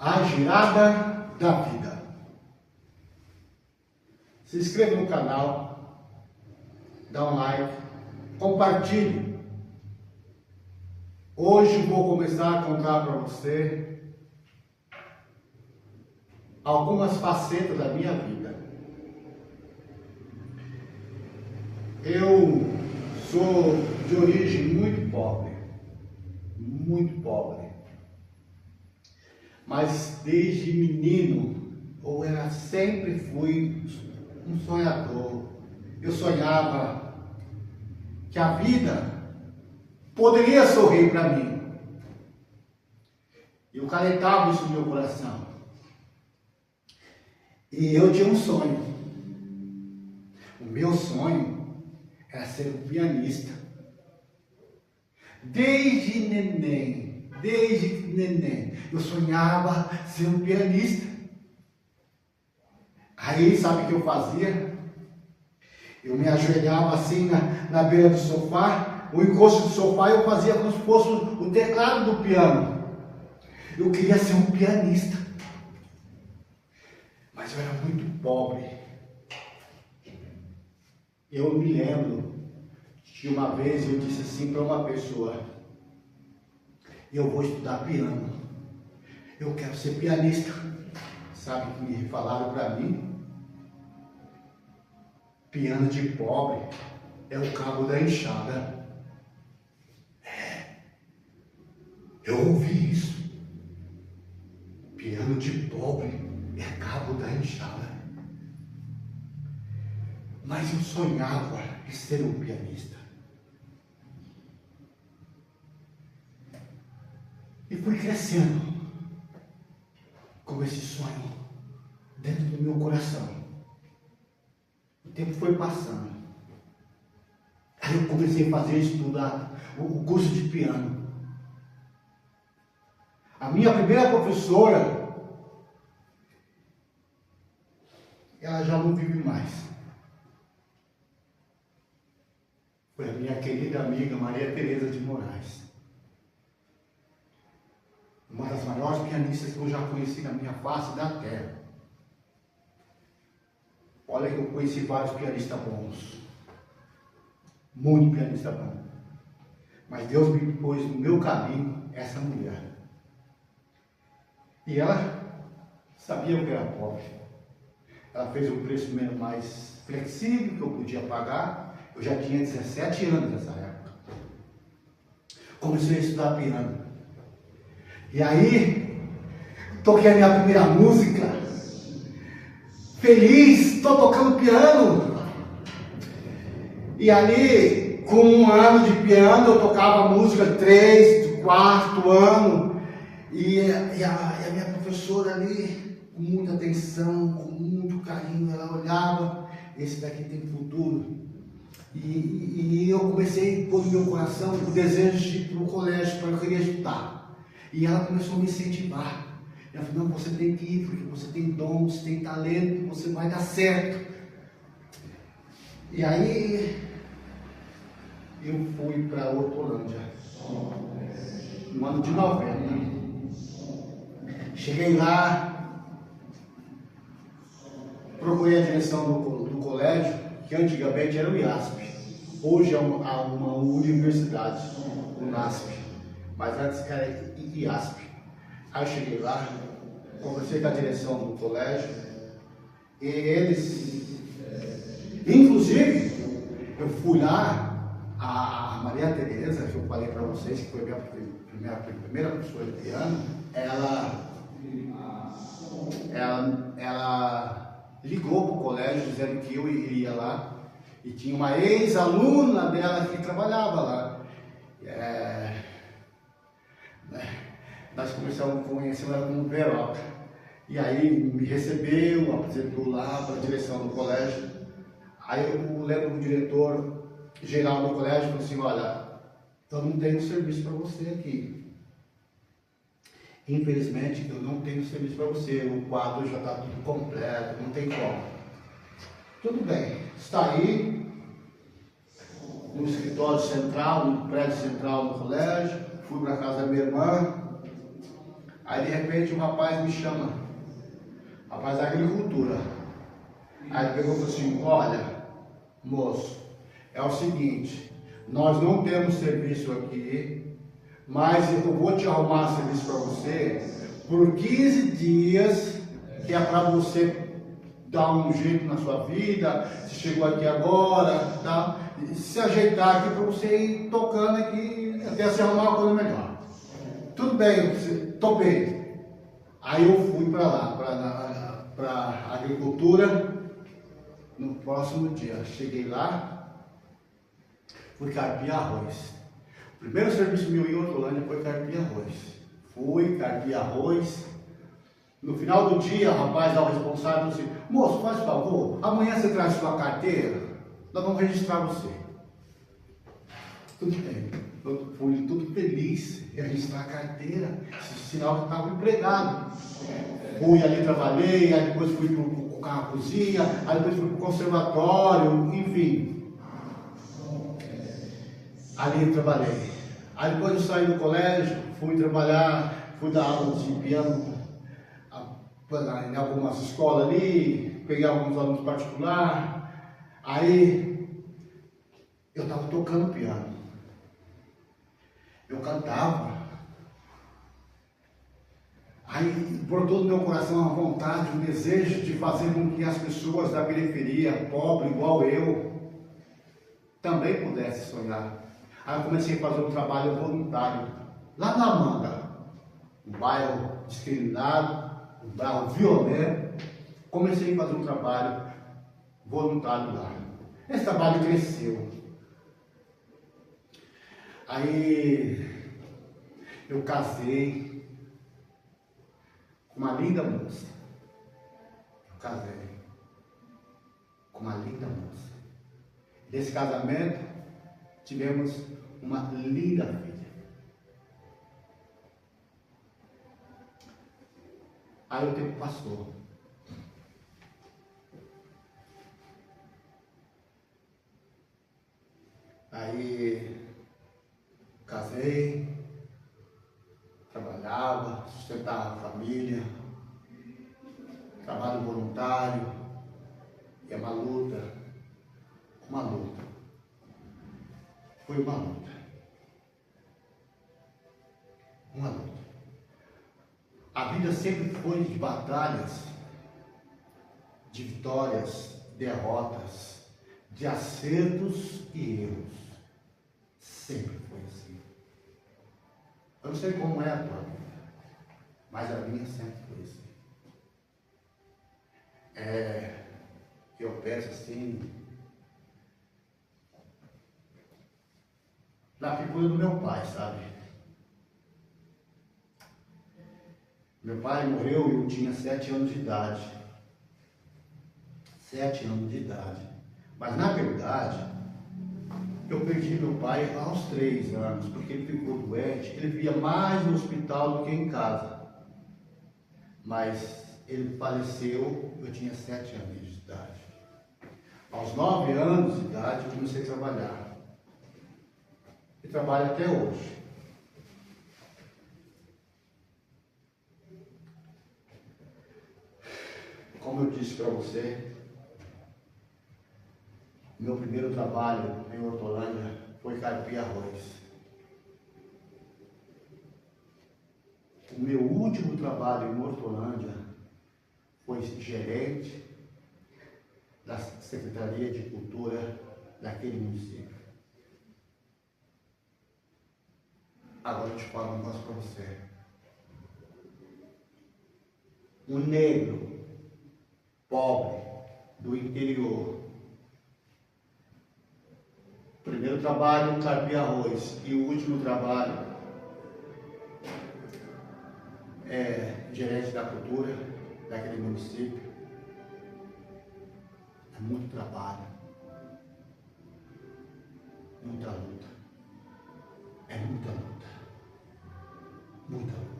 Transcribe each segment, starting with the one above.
A girada da vida. Se inscreva no canal, dá um like, compartilhe. Hoje vou começar a contar para você algumas facetas da minha vida. Eu sou de origem muito pobre, mas desde menino eu sempre fui um sonhador. Eu sonhava que a vida poderia sorrir para mim. Eu calentava isso no meu coração. E eu tinha um sonho. O meu sonho era ser um pianista. Desde neném, eu sonhava ser um pianista. Aí, sabe o que eu fazia? Eu me ajoelhava assim na beira do sofá, o encosto do sofá, eu fazia como se fosse o teclado do piano. Eu queria ser um pianista, mas eu era muito pobre. Eu me lembro que uma vez eu disse assim para uma pessoa: eu vou estudar piano, eu quero ser pianista. Sabe o que me falaram para mim? Piano de pobre é o cabo da enxada. Eu ouvi isso. Piano de pobre é cabo da enxada. Mas eu sonhava em ser um pianista. E fui crescendo com esse sonho dentro do meu coração. O tempo foi passando. Aí eu comecei a estudar o curso de piano. A minha primeira professora, ela já não vive mais. Foi a minha querida amiga Maria Tereza de Moraes. Uma das maiores pianistas que eu já conheci na minha face da terra. Olha que eu conheci vários pianistas bons. Muito pianista bom. Mas Deus me pôs no meu caminho essa mulher. E ela sabia que eu era pobre. Ela fez um preço mais flexível que eu podia pagar. Eu já tinha 17 anos nessa época. Comecei a estudar piano. E aí, toquei a minha primeira música. Feliz, estou tocando piano. E ali, com 1 ano de piano, eu tocava música 3, 4 ano. E a minha professora ali, com muita atenção, com muito carinho, ela olhava: esse daqui tem futuro. E eu comecei a pôr no meu coração o desejo de ir para o colégio, para eu querer estudar. E ela começou a me incentivar. Ela falou: não, você tem que ir, porque você tem dom, você tem talento, você vai dar certo. E aí eu fui para Hortolândia, no ano de 90. Cheguei lá, procurei a direção do colégio, que antigamente era o IASP. Hoje é uma universidade, o NASP, mas antes era IASP. Aí eu cheguei lá, conversei com a direção do colégio, e eles, inclusive, eu fui lá, a Maria Tereza, que eu falei para vocês, que foi a minha primeira professora de piano, ela ligou para o colégio dizendo que eu iria lá, e tinha uma ex-aluna dela que trabalhava lá. Nós começamos a conhecer ela como Veroca. E aí me recebeu, apresentou lá para a direção do colégio. Aí eu lembro do diretor geral do colégio e falou assim: olha, eu não tenho serviço para você aqui. Infelizmente eu não tenho serviço para você, o quadro já está tudo completo, não tem como. Tudo bem, está aí no escritório central, no prédio central do colégio. Fui para casa da minha irmã. Aí de repente o rapaz me chama, rapaz da agricultura. Aí ele pegou e falou assim, olha, moço, é o seguinte, nós não temos serviço aqui, mas eu vou te arrumar serviço para você por 15 dias, que é para você dar um jeito na sua vida, você chegou aqui agora, tá? Se ajeitar aqui para você ir tocando aqui até se arrumar uma coisa melhor. Tudo bem, topei. Aí eu fui para lá, para a agricultura, no próximo dia. Cheguei lá, fui carpir arroz. O primeiro serviço meu em Hortolândia foi carpir arroz. Fui carpir arroz. No final do dia, o rapaz lá, o responsável, disse assim, moço, faz favor, amanhã você traz sua carteira, nós vamos registrar você. Tudo bem, eu fui tudo feliz em registrar a carteira, sinal que estava empregado. Fui ali, trabalhei, aí depois fui para a cozinha, aí depois fui para o conservatório, enfim. Ali trabalhei. Aí depois eu saí do colégio, fui trabalhar, fui dar aula de piano em algumas escolas ali, peguei alguns alunos particulares. Aí eu estava tocando piano, eu cantava. Aí brotou no meu coração uma vontade, um desejo de fazer com que as pessoas da periferia, pobre igual eu, também pudessem sonhar. Aí eu comecei a fazer um trabalho voluntário lá na Amanda, um bairro discriminado, um bairro violento. Comecei a fazer um trabalho voluntário lá. Esse trabalho cresceu. Aí eu casei com uma linda moça. Eu casei com uma linda moça. Desse casamento tivemos uma linda filha. Aí o tempo passou. Aí casei, trabalhava, sustentava a família, trabalho voluntário, e é uma luta, uma luta. Foi uma luta. Uma luta. A vida sempre foi de batalhas, de vitórias, derrotas, de acertos e erros. Sempre foi assim. Eu não sei como é a tua vida, mas a minha sempre foi assim. Eu penso assim, na figura do meu pai, sabe? Meu pai morreu e eu tinha 7 anos de idade. 7 anos de idade. Mas na verdade, eu perdi meu pai aos 3 anos, porque ele ficou doente. Ele via mais no hospital do que em casa. Mas ele faleceu, eu tinha 7 anos de idade. Aos 9 anos de idade, eu comecei a trabalhar. E trabalho até hoje. Como eu disse para você, meu primeiro trabalho em Hortolândia foi carpir arroz. O meu último trabalho em Hortolândia foi gerente da Secretaria de Cultura daquele município. Agora eu te falo um negócio para você. Um negro pobre do interior. Primeiro trabalho, carpir arroz. E o último trabalho é gerente da cultura daquele município. É muito trabalho. Muita luta. É muita luta. Muita luta.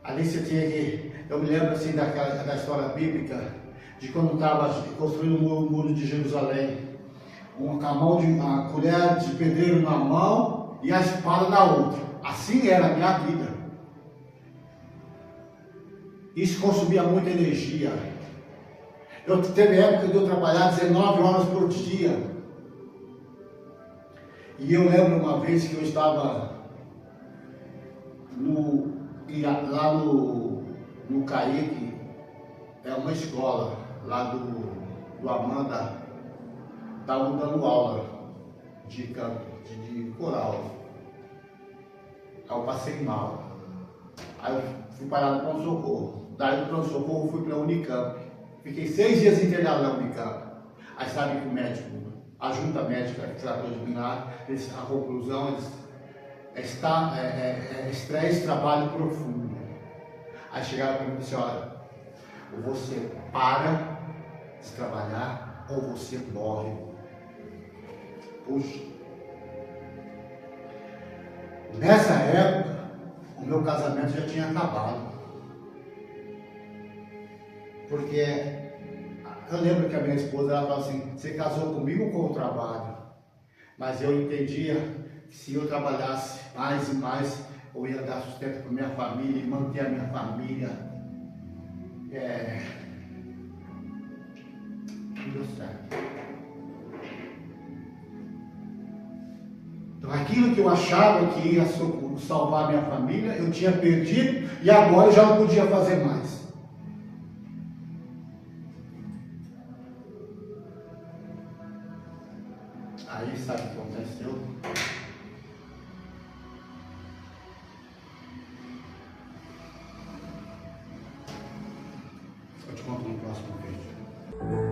Ali você tinha que... Eu me lembro assim da história bíblica, de quando estava construindo o muro de Jerusalém. Uma colher de pedreiro na mão e a espada na outra. Assim era a minha vida. Isso consumia muita energia. Teve época de eu trabalhar 19 horas por dia. E eu lembro uma vez que eu estava lá no Caique, é uma escola lá do Amanda, estava dando aula de canto, de coral. Aí eu passei mal. Aí eu fui parar no pronto-socorro. Daí do pronto-socorro fui para a Unicamp. Fiquei 6 dias internado na Unicamp. Aí sabe que o médico, a junta médica que tratou de mim lá, a conclusão é estresse, trabalho profundo. Aí chegaram para mim e disseram, olha, ou você para de trabalhar ou você morre. Puxa. Nessa época, o meu casamento já tinha acabado. Porque eu lembro que a minha esposa, ela falou assim, você casou comigo com o trabalho? Mas eu entendia que se eu trabalhasse mais e mais, eu ia dar sustento para minha família e manter a minha família. Não deu certo. Então aquilo que eu achava que ia salvar a minha família, eu tinha perdido e agora eu já não podia fazer mais. Aí sabe o que aconteceu? Eu te conto no próximo vídeo.